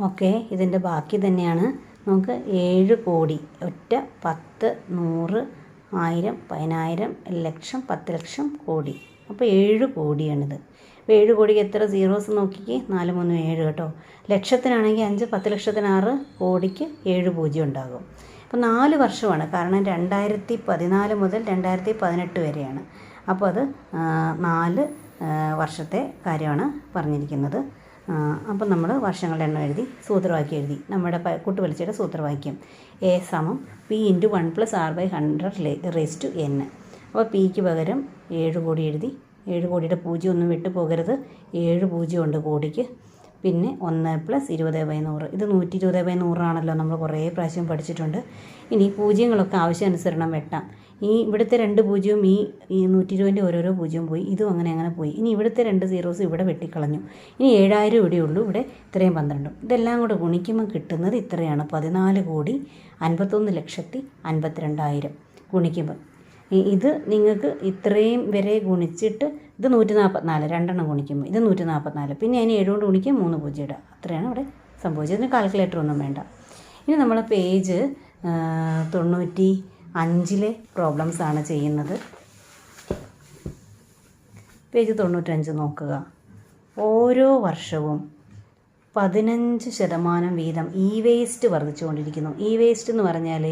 Okay, ഇതിൻ്റെ ബാക്കി തന്നെയാണ്. നമുക്ക് 7 കോടി, ഒറ്റ 10, 100, 1000, 10000, ലക്ഷം, 10 ലക്ഷം, കോടി. അപ്പോൾ 7 കോടിയാണിത്. അപ്പോൾ 7 കോടിക്ക് എത്ര സീറോസ് നോക്കിക്കേ, 4, 3, 7 കേട്ടോ. ലക്ഷത്തിനാണെങ്കിൽ 5, 10 ലക്ഷത്തിന് 6, കോടിക്ക് 7 പൂജ്യം ഉണ്ടാകും. അപ്പോൾ 4 വർഷമാണ്, കാരണം 2014 മുതൽ 2018 വരെയാണ്. അപ്പോൾ അത് 4 വർഷത്തെ കാര്യമാണ് പറഞ്ഞിരിക്കുന്നത്. അപ്പം നമ്മൾ വർഷങ്ങളുടെ എണ്ണം എഴുതി സൂത്രവാക്യം എഴുതി. നമ്മുടെ കൂട്ടുപലിശയുടെ സൂത്രവാക്യം A = P × 1 + R/100 raised to n. അപ്പോൾ പിക്ക് പകരം 7 കോടി എഴുതി. 7 കോടിയുടെ പൂജ്യം ഒന്നും വിട്ടു പോകരുത്. 7 പൂജ്യം ഉണ്ട് കോടിക്ക്. പിന്നെ 1 + 20/100. ഇത് 120/100 ആണല്ലോ, നമ്മൾ കുറേ പ്രാവശ്യം പഠിച്ചിട്ടുണ്ട്. ഇനി പൂജ്യങ്ങളൊക്കെ ആവശ്യാനുസരണം വെട്ടാം. ഇവിടുത്തെ 2 പൂജ്യവും ഈ 120ൻ്റെ ഓരോരോ പൂജ്യം പോയി. ഇതും അങ്ങനെ പോയി. ഇനി ഇവിടുത്തെ 2 സീറോസ് ഇവിടെ വെട്ടിക്കളഞ്ഞു. ഇനി 7000 ഇവിടെയുള്ളൂ, ഇവിടെ ഇത്രയും 12. ഇതെല്ലാം കൂടെ ഗുണിക്കുമ്പോൾ കിട്ടുന്നത് ഇത്രയാണ്, 14,51,52,000 ഗുണിക്കുമ്പോൾ. ഇത് നിങ്ങൾക്ക് ഇത്രയും വരെ ഗുണിച്ചിട്ട് ഇത് 144, രണ്ടെണ്ണം ഗുണിക്കുമ്പോൾ ഇത് 144. പിന്നെ അതിന് 7 കൊണ്ട് ഗുണിക്കുക, 3 പൂജ്യം ഇടുക. അത്രയാണ് ഇവിടെ സംഭവിച്ചത്. ഇതിന് കാൽക്കുലേറ്റർ ഒന്നും വേണ്ട. ഇനി നമ്മൾ പേജ് 95 പ്രോബ്ലംസ് ആണ് ചെയ്യുന്നത്. പേജ് 95 നോക്കുക. ഓരോ വർഷവും 15% വീതം വേസ്റ്റ് വർദ്ധിച്ചുകൊണ്ടിരിക്കുന്നു. വേസ്റ്റ് എന്ന് പറഞ്ഞാൽ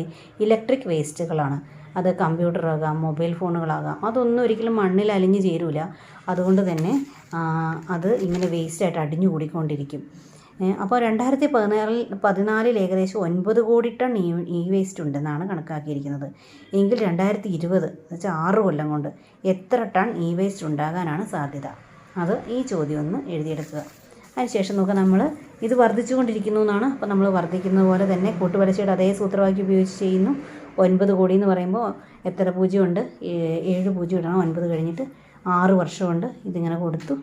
ഇലക്ട്രിക് വേസ്റ്റുകളാണ്. അത് കമ്പ്യൂട്ടറാകാം, മൊബൈൽ ഫോണുകളാകാം. അതൊന്നും ഒരിക്കലും മണ്ണിൽ അലിഞ്ഞു ചേരൂല. അതുകൊണ്ട് തന്നെ അത് ഇങ്ങനെ വേസ്റ്റായിട്ട് അടിഞ്ഞു കൂടിക്കൊണ്ടിരിക്കും. അപ്പോൾ 2014 ഏകദേശം 9 കോടി ടൺ വേസ്റ്റ് ഉണ്ടെന്നാണ് കണക്കാക്കിയിരിക്കുന്നത്. എങ്കിൽ 2020 എന്നുവെച്ചാൽ 6 കൊല്ലം കൊണ്ട് എത്ര ടൺ വേസ്റ്റ് ഉണ്ടാകാനാണ് സാധ്യത? അത് ഈ ചോദ്യം ഒന്ന് എഴുതിയെടുക്കുക. അതിനുശേഷം നോക്കുക, നമ്മൾ ഇത് വർദ്ധിച്ചുകൊണ്ടിരിക്കുന്നു എന്നാണ്. അപ്പോൾ നമ്മൾ വർദ്ധിക്കുന്നത് പോലെ തന്നെ കൂട്ടുപലിശയുടെ അതേ സൂത്രവാക്യം ഉപയോഗിച്ച് ചെയ്യുന്നു. 9 കോടി എന്ന് പറയുമ്പോൾ എത്ര പൂജ്യമുണ്ട്? 7 പൂജ്യം ഇടണം. 9 കഴിഞ്ഞിട്ട് 6 വർഷമുണ്ട്. ഇതിങ്ങനെ കൊടുത്തു.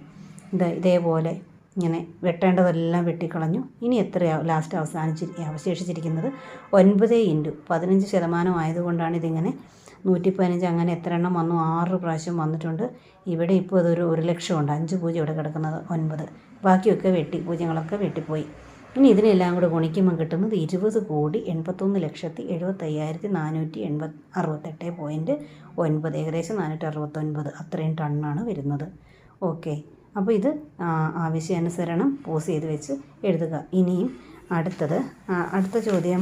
ഇതേപോലെ ഇങ്ങനെ വെട്ടേണ്ടതെല്ലാം വെട്ടിക്കളഞ്ഞു. ഇനി എത്രയാണ് ലാസ്റ്റ് അവശേഷിച്ചിരിക്കുന്നത്? 9 × 15% ആയതുകൊണ്ടാണ് ഇതിങ്ങനെ 115. അങ്ങനെ എത്ര എണ്ണം വന്നു? 6 പ്രാവശ്യം വന്നിട്ടുണ്ട്. ഇവിടെ ഇപ്പോൾ അതൊരു 1 ലക്ഷമുണ്ട്. 5 പൂജ്യം ഇവിടെ കിടക്കുന്നത് 9. ബാക്കിയൊക്കെ പൂജ്യങ്ങളൊക്കെ വെട്ടിപ്പോയി. ഇനി ഇതിനെല്ലാം കൂടെ ഗുണിക്കുമ്പോൾ കിട്ടുന്നത് 20,71,75,468.9. ഏകദേശം 469 അത്രയും ടണ്ണാണ് വരുന്നത്. ഓക്കെ, അപ്പോൾ ഇത് ആവശ്യാനുസരണം പോസ് ചെയ്ത് വെച്ച് എഴുതുക. ഇനിയും അടുത്ത ചോദ്യം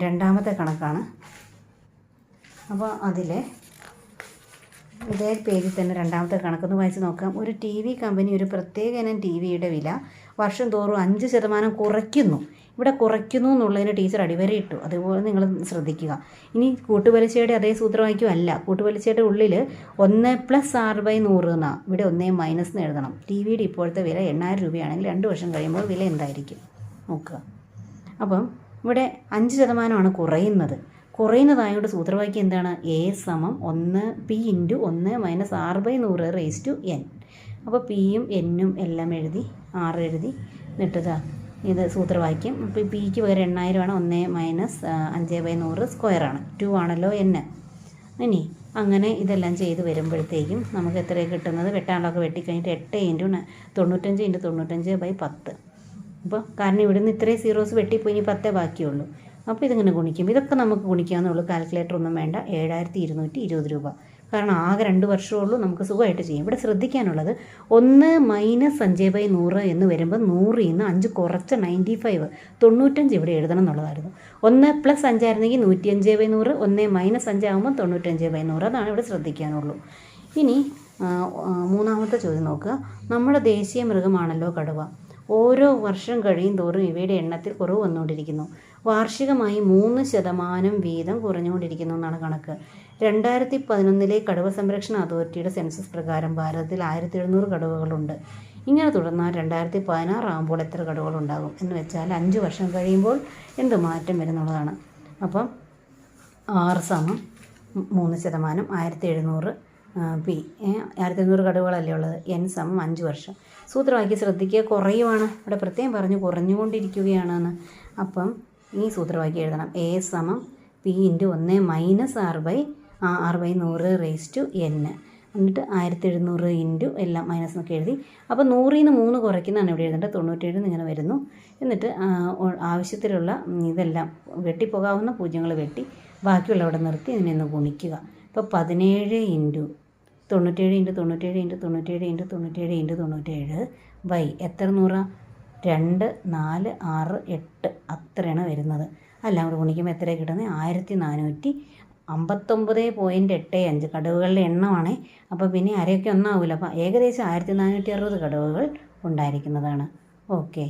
രണ്ടാമത്തെ കണക്കാണ്. അപ്പോൾ അതിലെ ഇതേ പേജിൽ തന്നെ രണ്ടാമത്തെ കണക്കൊന്ന് വായിച്ച് നോക്കാം. ഒരു TV കമ്പനി ഒരു പ്രത്യേക ഇനം TVയുടെ വില വർഷം തോറും 5% കുറയ്ക്കുന്നു. ഇവിടെ കുറയ്ക്കുന്നു എന്നുള്ളതിന് ടീച്ചർ അടിവരയിട്ടു. അതുപോലെ നിങ്ങൾ ശ്രദ്ധിക്കുക. ഇനി കൂട്ടുപലിശയുടെ അതേ സൂത്രവാക്യം അല്ല. കൂട്ടുപലിശയുടെ ഉള്ളിൽ 1 + R/100 എന്നാണ്. ഇവിടെ 1 - എന്ന് എഴുതണം. TVയുടെ ഇപ്പോഴത്തെ വില 8000 രൂപയാണെങ്കിൽ 2 വർഷം കഴിയുമ്പോൾ വില എന്തായിരിക്കും നോക്കുക. അപ്പം ഇവിടെ 5% കുറയുന്നത്. കുറയുന്നതായതുകൊണ്ട് സൂത്രവാക്യം എന്താണ്? A = P × 1 - R/100 raised to n. അപ്പോൾ Pയും Nനും എല്ലാം എഴുതി, R എഴുതി. എന്നിട്ടതാ ഇത് സൂത്രവാക്യം. ഇപ്പോൾ Pക്ക് പകരം 8000 ആണ്. 1 - 5/100 സ്ക്വയറാണ്. 2 ആണല്ലോ n. ഇനി അങ്ങനെ ഇതെല്ലാം ചെയ്ത് വരുമ്പോഴത്തേക്കും നമുക്ക് എത്രയാണ് കിട്ടുന്നത്? വെട്ടാളൊക്കെ വെട്ടിക്കഴിഞ്ഞിട്ട് 8 × 95 × 95/10. അപ്പോൾ കാരണം ഇവിടുന്ന് ഇത്രയും സീറോസ് വെട്ടിപ്പോയി, ഇനി 10 ബാക്കിയുള്ളൂ. അപ്പോൾ ഇതിങ്ങനെ ഗുണിക്കും. ഇതൊക്കെ നമുക്ക് ഗുണിക്കാവുന്നുള്ളൂ. കാൽക്കുലേറ്റർ ഒന്നും വേണ്ട. 7220 രൂപ. കാരണം ആകെ 2 വർഷമുള്ളൂ, നമുക്ക് സുഖമായിട്ട് ചെയ്യും. ഇവിടെ ശ്രദ്ധിക്കാനുള്ളത് 1 - 5/100 എന്ന് വരുമ്പോൾ 100ൽ നിന്ന് 5 കുറച്ച് 95, 95 ഇവിടെ എഴുതണം എന്നുള്ളതായിരുന്നു. 1 + 5 ആയിരുന്നെങ്കിൽ 105/100, 1 - 5 ആകുമ്പോൾ 95/100. അതാണ് ഇവിടെ ശ്രദ്ധിക്കാനുള്ളൂ. ഇനി മൂന്നാമത്തെ ചോദ്യം നോക്കുക. നമ്മുടെ ദേശീയ മൃഗമാണല്ലോ കടുവ. ഓരോ വർഷം കഴിയും തോറും ഇവയുടെ എണ്ണത്തിൽ കുറവ് വന്നുകൊണ്ടിരിക്കുന്നു. വാർഷികമായി 3% വീതം കുറഞ്ഞുകൊണ്ടിരിക്കുന്നു എന്നാണ് കണക്ക്. 2011 കടുവ സംരക്ഷണ അതോറിറ്റിയുടെ സെൻസസ് പ്രകാരം ഭാരതത്തിൽ 1700 കടുവകളുണ്ട്. ഇങ്ങനെ തുടർന്നാൽ 2016 ആകുമ്പോൾ എത്ര കടുവകളുണ്ടാകും എന്ന് വെച്ചാൽ 5 വർഷം കഴിയുമ്പോൾ എന്ത് മാറ്റം വരുന്നുള്ളതാണ്. അപ്പം R = 3%, 1700 P. 1700 കടുവകളല്ലേ ഉള്ളത്. N = 5 വർഷം. സൂത്രവാക്യം ശ്രദ്ധിക്കുക, കുറയുവാണ്. ഇവിടെ പ്രത്യേകം പറഞ്ഞു കുറഞ്ഞുകൊണ്ടിരിക്കുകയാണെന്ന്. അപ്പം ഈ സൂത്രവാക്യം എഴുതണം. A = P × 1 - R/100 raised to n. എന്നിട്ട് 1700 × എല്ലാം മൈനസ് എന്നൊക്കെ എഴുതി. അപ്പോൾ 100ൽ നിന്ന് 3 കുറയ്ക്കുന്നതാണ് ഇവിടെ എഴുതേണ്ടത്. 97 ഇങ്ങനെ വരുന്നു. എന്നിട്ട് ആവശ്യത്തിലുള്ള ഇതെല്ലാം വെട്ടിപ്പോകാവുന്ന പൂജ്യങ്ങൾ വെട്ടി ബാക്കിയുള്ളവിടെ നിർത്തി ഇതിനെ ഗുണിക്കുക. ഇപ്പോൾ 17 into 97 into 97 into 97 into 97 into 97 by എത്ര 100? 2, 4, 6, 8 അത്രയാണ് വരുന്നത്. എല്ലാം കൂടെ ഗുണിക്കുമ്പോൾ എത്രയാണ് കിട്ടുന്നത്? 1459.85 കടുകുകളുടെ എണ്ണമാണേ. അപ്പോൾ പിന്നെ അരയൊക്കെ ഒന്നാവില്ല. അപ്പോൾ ഏകദേശം 1460 കടുകുകൾ ഉണ്ടായിരിക്കുന്നതാണ്. ഓക്കെ.